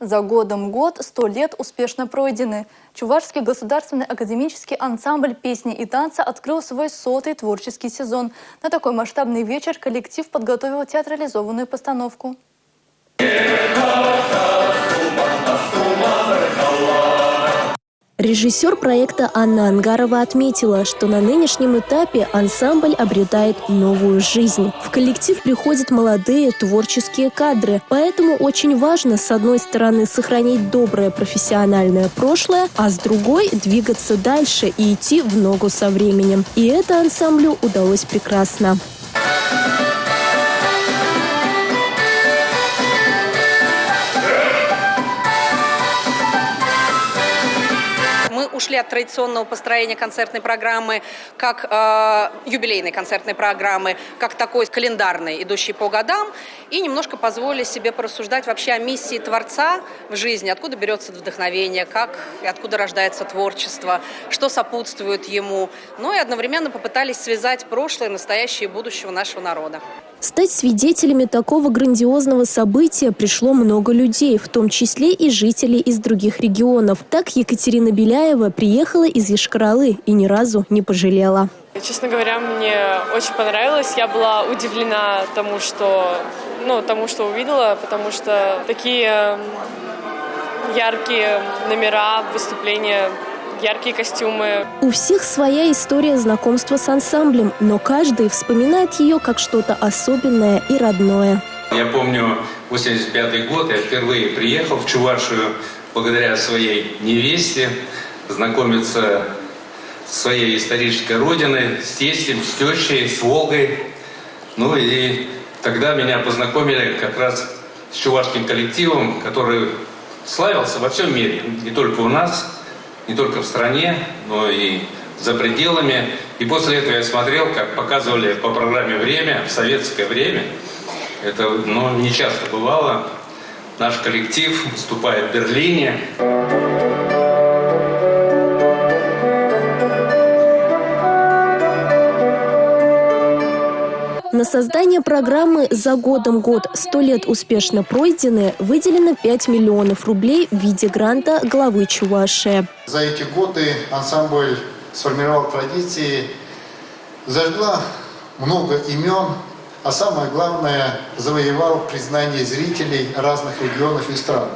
За годом год, 100 лет успешно пройдены. Чувашский государственный академический ансамбль песни и танца открыл свой 100-й творческий сезон. На такой масштабный вечер коллектив подготовил театрализованную постановку. Режиссер проекта Анна Ангарова отметила, что на нынешнем этапе ансамбль обретает новую жизнь. В коллектив приходят молодые творческие кадры, поэтому очень важно, с одной стороны, сохранить доброе профессиональное прошлое, а с другой – двигаться дальше и идти в ногу со временем. И это ансамблю удалось прекрасно. Мы ушли от традиционного построения концертной программы, как юбилейной концертной программы, как такой календарной, идущей по годам, и немножко позволили себе порассуждать вообще о миссии творца в жизни, откуда берется вдохновение, как и откуда рождается творчество, что сопутствует ему. Ну и одновременно попытались связать прошлое, настоящее и будущее нашего народа. Стать свидетелями такого грандиозного события пришло много людей, в том числе и жителей из других регионов. Так Екатерина Беляева приехала из Йошкар-Олы и ни разу не пожалела. Честно говоря, мне очень понравилось. Я была удивлена тому, что увидела, потому что такие яркие номера, выступления, яркие костюмы. У всех своя история знакомства с ансамблем, но каждый вспоминает ее как что-то особенное и родное. Я помню 85-й год, я впервые приехал в Чувашию благодаря своей невесте, знакомиться с своей исторической родиной, с тестем, с тещей, с Волгой. Ну и тогда меня познакомили как раз с чувашским коллективом, который славился во всем мире, не только у нас, не только в стране, но и за пределами. И после этого я смотрел, как показывали по программе «Время», в советское время. Это не часто бывало. Наш коллектив выступает в Берлине. На создание программы «За годом год. 100 лет успешно пройдены» выделено 5 миллионов рублей в виде гранта главы Чувашии. За эти годы ансамбль сформировал традиции, зажгла много имен, а самое главное, завоевал признание зрителей разных регионов и стран.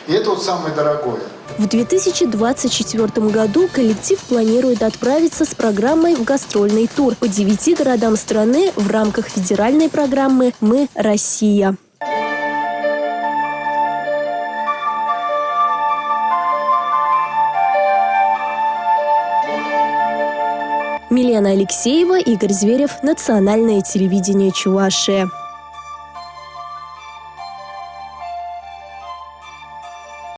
И это вот самое дорогое. В 2024 году коллектив планирует отправиться с программой в гастрольный тур по 9 городам страны в рамках федеральной программы «Мы – Россия». Милена Алексеева, Игорь Зверев, Национальное телевидение Чувашии.